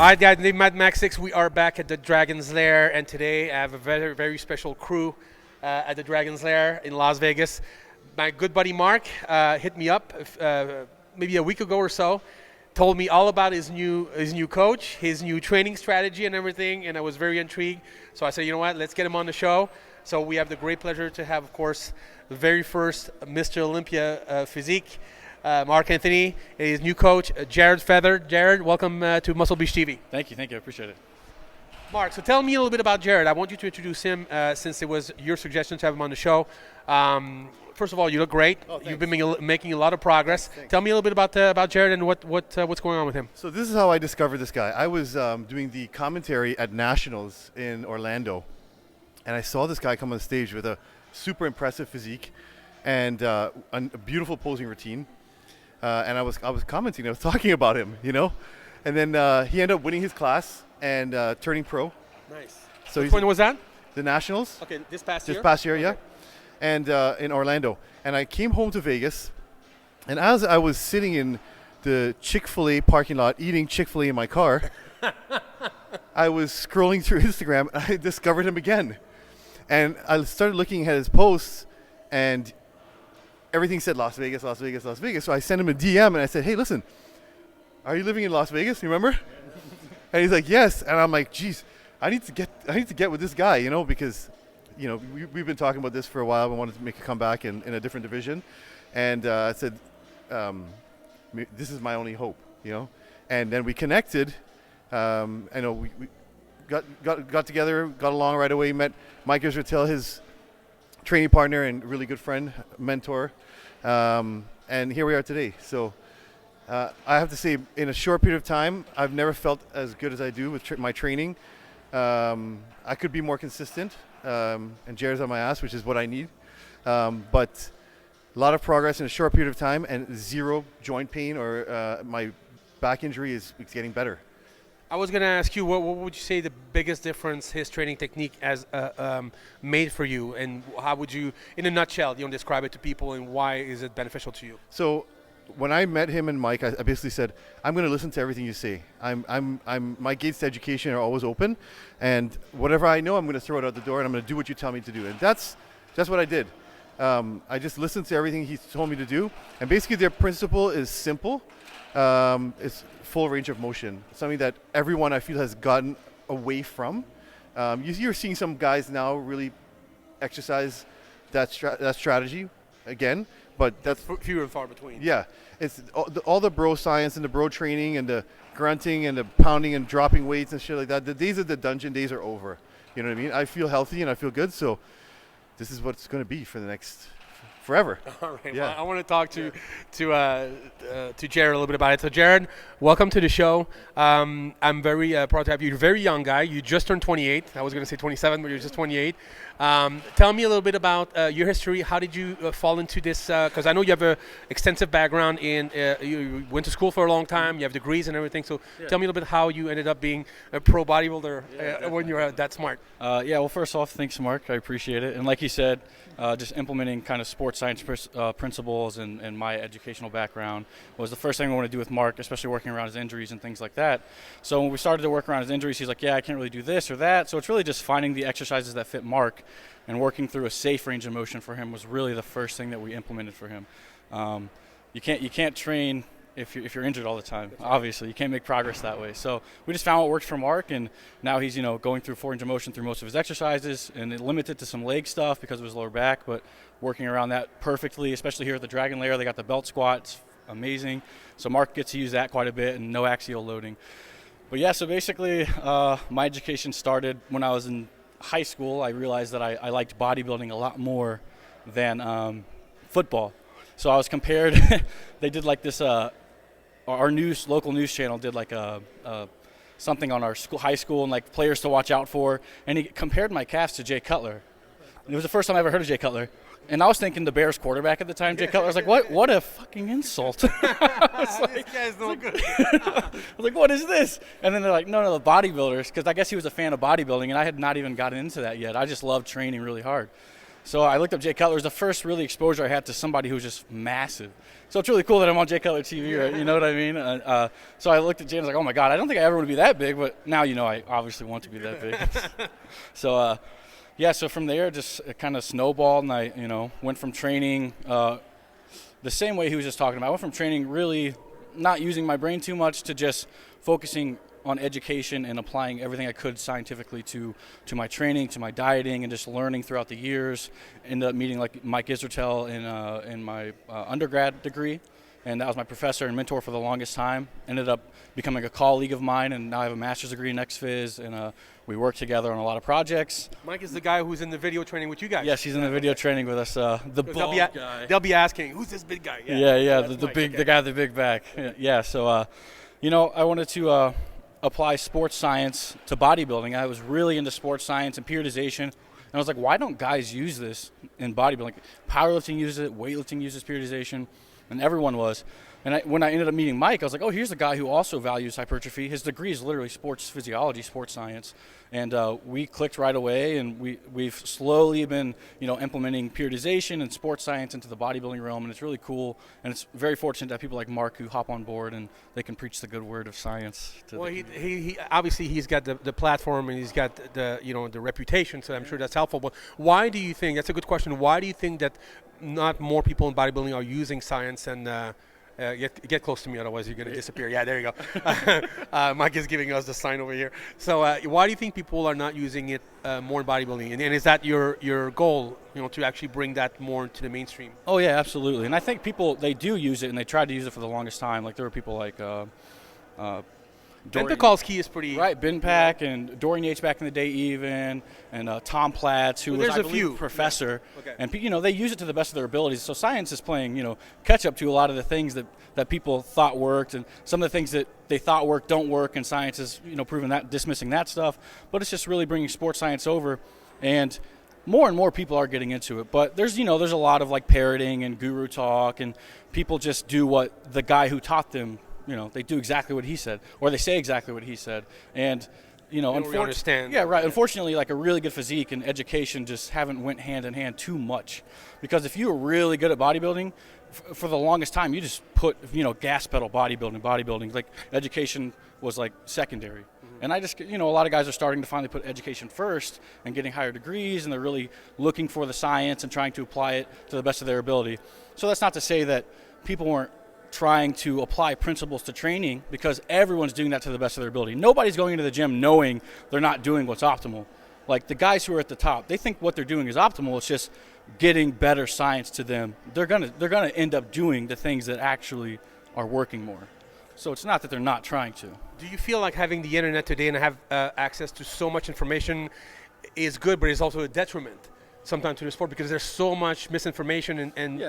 Hi, guys. Name Mad Max 6. We are back at the Dragon's Lair, and today I have a very, very special crew at the Dragon's Lair in Las Vegas. My good buddy Mark hit me up maybe a week ago or so, told me all about his new coach, his new training strategy and everything, and I was very intrigued. So I said, you know what, let's get him on the show. So we have the great pleasure to have, of course, the very first Mr. Olympia Physique, Mark Anthony, and his new coach, Jared Feather. Jared, welcome to Muscle Beach TV. Thank you, I appreciate it. Mark, so tell me a little bit about Jared. I want you to introduce him since it was your suggestion to have him on the show. First of all, you look great. Oh, thanks. You've been making a lot of progress. Thanks. Tell me a little bit about Jared and what's going on with him. So this is how I discovered this guy. I was doing the commentary at Nationals in Orlando, and I saw this guy come on stage with a super impressive physique and a beautiful posing routine. And I was commenting. I was talking about him, you know. And then he ended up winning his class and turning pro. Nice. So When was that? the Nationals Okay, this past year? this past year, yeah. Okay. And in Orlando. And I came home to Vegas, and as I was sitting in the Chick-fil-A parking lot eating Chick-fil-A in my car, I was scrolling through Instagram, and I discovered him again. And I started looking at his posts, and everything said Las Vegas, Las Vegas, Las Vegas. So I sent him a DM, and I said, hey, listen, are you living in Las Vegas? You remember? And he's like, yes. And I'm like, geez, I need to get with this guy, you know, because, you know, we've been talking about this for a while. We wanted to make a comeback in a different division. And I said, this is my only hope, you know. And then we connected. I know we got together, got along right away. Met Mike Israetel, his training partner and really good friend, mentor. And here we are today. So I have to say, in a short period of time, I've never felt as good as I do with my training. I could be more consistent, and Jared's on my ass, which is what I need. But a lot of progress in a short period of time, and zero joint pain or my back injury is getting better. I was going to ask you, what would you say the biggest difference his training technique has made for you, and how would you, in a nutshell, describe it to people, and why is it beneficial to you? So when I met him and Mike, I basically said, I'm going to listen to everything you say. My gates to education are always open, and whatever I know, I'm going to throw it out the door, and I'm going to do what you tell me to do. And that's what I did. I just listened to everything he told me to do, and basically their principle is simple. It's full range of motion, something that everyone I feel has gotten away from. You're seeing some guys now really exercise that strategy again, but that's Few and far between. yeah. It's all the bro science and the bro training and the grunting and the pounding and dropping weights and shit like that. The days of the dungeon days are over. You know what I mean? I feel healthy and I feel good, so this is what it's going to be for the next forever. All right. Yeah. Well, I want to talk to Jared a little bit about it. So, Jared, welcome to the show. I'm very proud to have you. You're a very young guy. You just turned 28. I was going to say 27, but you're just 28. Tell me a little bit about your history. How did you fall into this? Because I know you have an extensive background in. You went to school for a long time. You have degrees and everything. So, tell me a little bit how you ended up being a pro bodybuilder when you were that smart. Well, first off, thanks, Mark. I appreciate it. And like you said, just implementing kind of sports science principles and my educational background was the first thing I wanted to do with Mark, especially working around his injuries and things like that. So when we started to work around his injuries, he's like, yeah, I can't really do this or that. So it's really just finding the exercises that fit Mark and working through a safe range of motion for him was really the first thing that we implemented for him. You can't train if you're injured all the time. Obviously, you can't make progress that way. So we just found what worked for Mark, and now he's going through full range of motion through most of his exercises, and it limited to some leg stuff because of his lower back, but working around that perfectly, especially here at the Dragon Lair. They got the belt squats, amazing. So Mark gets to use that quite a bit, and no axial loading. But yeah, so basically my education started when I was in high school. I realized that I liked bodybuilding a lot more than football. So I was compared. They did like this. Our local news channel did like something on our high school and like players to watch out for, and he compared my calves to Jay Cutler. And it was the first time I ever heard of Jay Cutler, and I was thinking the Bears quarterback at the time, Jay Cutler. I was like, what a fucking insult. I was like, This guy's no good. I was like, what is this? And then they're like, no, the bodybuilders, because I guess he was a fan of bodybuilding, and I had not even gotten into that yet. I just loved training really hard. So I looked up Jay Cutler. It was the first really exposure I had to somebody who was just massive. So it's really cool that I'm on Jay Cutler TV, right? You know what I mean? So I looked at Jay and I was like, oh my God, I don't think I ever want to be that big, but now I obviously want to be that big. So so from there just it kind of snowballed, and I went from training the same way he was just talking about. I went from training really not using my brain too much to just focusing on education and applying everything I could scientifically to my training, to my dieting, and just learning throughout the years. Ended up meeting like Mike Israetel in my undergrad degree, and that was my professor and mentor for the longest time. Ended up becoming a colleague of mine, and now I have a master's degree in ex-phys, and we work together on a lot of projects. Mike is the guy who's in the video training with you guys. Yes, he's in the video training with us. The bald guy. They'll be asking, who's this big guy? The guy with the big back. Yeah. So I wanted to apply sports science to bodybuilding. I was really into sports science and periodization, and I was like, why don't guys use this in bodybuilding? Powerlifting uses it, weightlifting uses periodization, and everyone was. And when I ended up meeting Mike, I was like, oh, here's a guy who also values hypertrophy. His degree is literally sports physiology, sports science. And we clicked right away, and we've slowly been, implementing periodization and sports science into the bodybuilding realm, and it's really cool. And it's very fortunate to have people like Mark who hop on board and they can preach the good word of science. He obviously he's got the platform, and he's got the reputation, so I'm sure that's helpful. But why do you think, that's a good question, why do you think that not more people in bodybuilding are using science and get close to me, otherwise you're going to disappear. Yeah, there you go. Mike is giving us the sign over here. So why do you think people are not using it more in bodybuilding? And is that your goal, to actually bring that more to the mainstream? Oh, yeah, absolutely. And I think people, they do use it, and they tried to use it for the longest time. Like there were people like Ben Pekulski is pretty... Right, Ben Pack and Dorian Yates back in the day even, and Tom Platts, who was, I believe, a professor. Okay. And, they use it to the best of their abilities. So science is playing, catch up to a lot of the things that people thought worked, and some of the things that they thought worked don't work, and science is, proving that, dismissing that stuff. But it's just really bringing sports science over, and more people are getting into it. But there's a lot of like parroting and guru talk, and people just do what the guy who taught them, they do exactly what he said, or they say exactly what he said. And, understand. Yeah, right. Unfortunately, like a really good physique and education just haven't went hand in hand too much. Because if you were really good at bodybuilding, for the longest time, you just put, gas pedal bodybuilding. Like education was like secondary. Mm-hmm. And I just, a lot of guys are starting to finally put education first and getting higher degrees, and they're really looking for the science and trying to apply it to the best of their ability. So that's not to say that people weren't trying to apply principles to training, because everyone's doing that to the best of their ability. Nobody's going into the gym knowing they're not doing what's optimal. Like the guys who are at the top, they think what they're doing is optimal. It's just getting better science to them. They're gonna end up doing the things that actually are working more. So it's not that they're not trying to. Do you feel like having the internet today and have access to so much information is good, but it's also a detriment sometimes to the sport, because there's so much misinformation and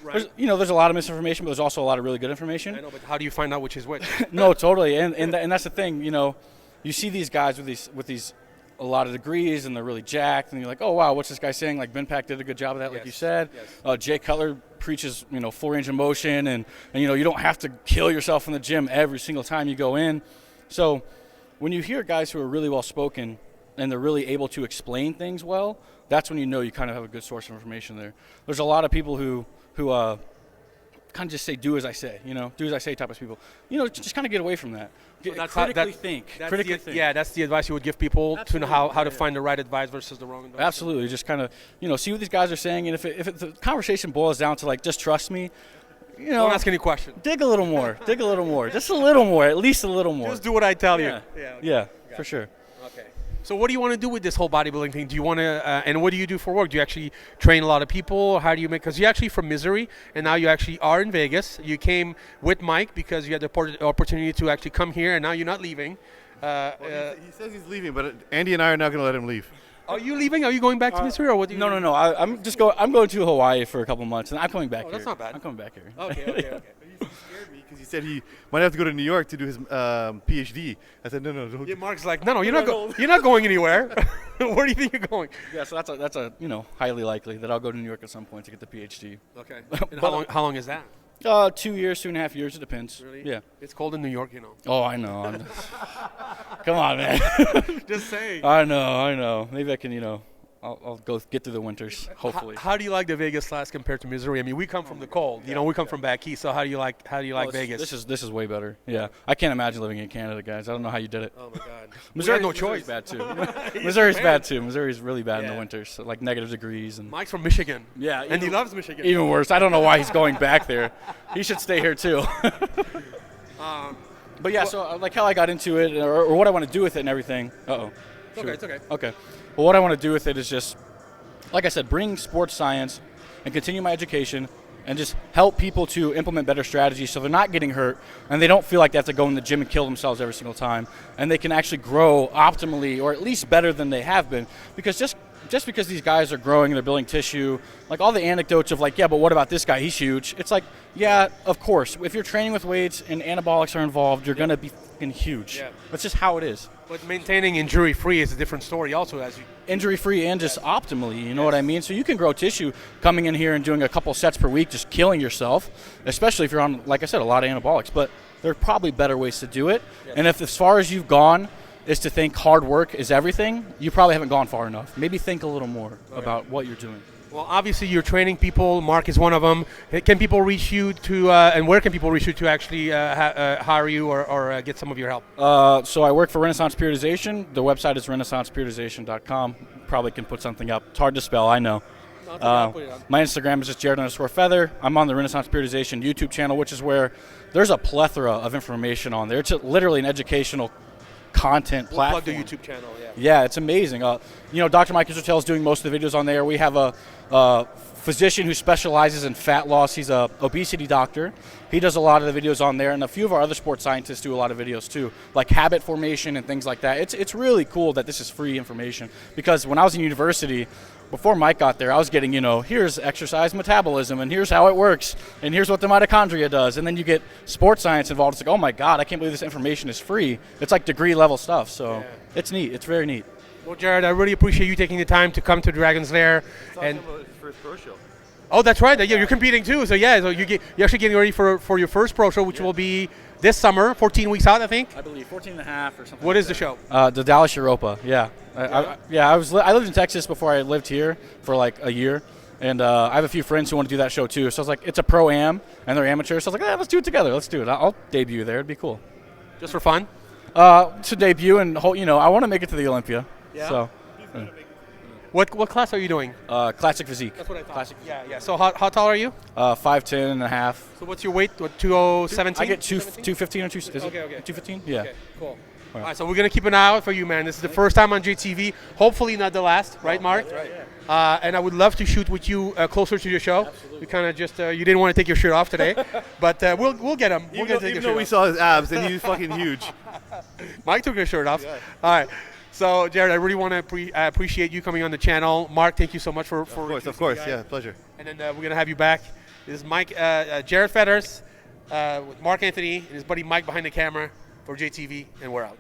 Right. There's a lot of misinformation, but there's also a lot of really good information. I know, but how do you find out which is which? No, totally, and that's the thing. You see these guys with these a lot of degrees, and they're really jacked, and you're like, oh wow, what's this guy saying? Like Ben Pack did a good job of that, like you said. Yes. Jay Cutler preaches, full range of motion, and you don't have to kill yourself in the gym every single time you go in. So when you hear guys who are really well spoken and they're really able to explain things well, that's when you kind of have a good source of information there. There's a lot of people who kind of just say, do as I say, do as I say type of people. Just kind of get away from that. Critically think. Yeah, that's the advice you would give people. Absolutely. To know how to find the right advice versus the wrong advice. Absolutely. Just kind of, see what these guys are saying. And if the conversation boils down to like, just trust me, don't ask any questions. Dig a little more. Just a little more, at least a little more. Just do what I tell you. Yeah, for sure. Okay. So what do you want to do with this whole bodybuilding thing? Do you want to, and what do you do for work? Do you actually train a lot of people? How do you because you're actually from Missouri, and now you actually are in Vegas. You came with Mike because you had the opportunity to actually come here, and now you're not leaving. He says he's leaving, but Andy and I are not going to let him leave. Are you leaving? Are you going back to Missouri, or what? No. I'm going to Hawaii for a couple months, and I'm coming back here. That's not bad. I'm coming back here. Okay. He scared me because he said he might have to go to New York to do his PhD. I said, no. Don't. Yeah, Mark's like, no, you're not going anywhere. Where do you think you're going? Yeah, so that's a highly likely that I'll go to New York at some point to get the PhD. Okay. And how long is that? 2 years, 2.5 years, it depends. Really? Yeah. It's cold in New York, Oh, I know. Come on, man. Just saying. I know. Maybe I can, I'll go get through the winters, hopefully. How do you like the Vegas class compared to Missouri? I mean, we come from the cold. You know, we come from back east. So how do you like Vegas? This is way better. Yeah, I can't imagine living in Canada, guys. I don't know how you did it. Oh my God. Missouri, no choice. Missouri's bad too. Missouri's bad too. Missouri's really bad in the winters, so like negative degrees and. Mike's from Michigan. Yeah, and he loves Michigan. Even worse. I don't know why he's going back there. He should stay here too. But yeah, so like how I got into it, or what I want to do with it and everything. It's okay. Okay. Well, what I want to do with it is just, like I said, bring sports science and continue my education and just help people to implement better strategies so they're not getting hurt and they don't feel like they have to go in the gym and kill themselves every single time, and they can actually grow optimally or at least better than they have been. Because just because these guys are growing and they're building tissue, like all the anecdotes of like, yeah, but what about this guy? He's huge. It's like, yeah, of course. If you're training with weights and anabolics are involved, you're going to be fucking huge. Yeah. That's just how it is. But maintaining injury-free is a different story also. As you injury-free and just optimally, you know what I mean? So you can grow tissue coming in here and doing a couple sets per week, just killing yourself, especially if you're on, like I said, a lot of anabolics. But there are probably better ways to do it. Yeah. And if as far as you've gone is to think hard work is everything, you probably haven't gone far enough. Maybe think a little more about what you're doing. Well, obviously you're training people. Mark is one of them. Can people reach you to, and where can people reach you to actually hire you or get some of your help? So I work for Renaissance Periodization. The website is renaissanceperiodization.com. Probably can put something up. It's hard to spell, I know. My Instagram is just Jared_Feather. I'm on the Renaissance Periodization YouTube channel, which is where there's a plethora of information on there. It's literally an educational content platform. Plug the YouTube channel, yeah. Yeah, it's amazing. Dr. Mike Israetel is doing most of the videos on there. We have a physician who specializes in fat loss. He's a obesity doctor. He does a lot of the videos on there, and a few of our other sports scientists do a lot of videos too, like habit formation and things like that. It's really cool that this is free information, because when I was in university, before Mike got there, I was getting, here's exercise metabolism, and here's how it works, and here's what the mitochondria does. And then you get sports science involved. It's like, oh my God, I can't believe this information is free. It's like degree level stuff. So It's neat. It's very neat. Well, Jared, I really appreciate you taking the time to come to Dragon's Lair. And his first pro show. Oh, that's right. Yeah, you're competing too. So you're actually getting ready for your first pro show, which will be this summer, 14 weeks out, I think. I believe 14 and a half or something. What is the show? The Dallas Europa. Yeah. I lived in Texas before I lived here for like a year, and I have a few friends who want to do that show too. So I was like, it's a pro-am, and they're amateurs. So I was like, let's do it together. Let's do it. I'll debut there. It'd be cool. Just for fun? To debut and I want to make it to the Olympia. Yeah. So. What class are you doing? Classic Physique. That's what I thought. Classic. Yeah. So how tall are you? 5'10" and a half. So what's your weight? What, 2017? I get 215 or 215. Yeah. Okay, cool. All right, so we're going to keep an eye out for you, man. This is the first time on JTV. Hopefully not the last, right, Mark? That's right, yeah. And I would love to shoot with you closer to your show. Absolutely. We kind of just, you didn't want to take your shirt off today, but we'll get him. Even though we saw his abs, and he's fucking huge. Mike took his shirt off. Yeah. All right. So, Jared, I really want to appreciate you coming on the channel. Mark, thank you so much for Of course, yeah, pleasure. And then we're going to have you back. This is Mike, Jared Feathers, with Mark Anthony and his buddy Mike behind the camera for JTV, and we're out.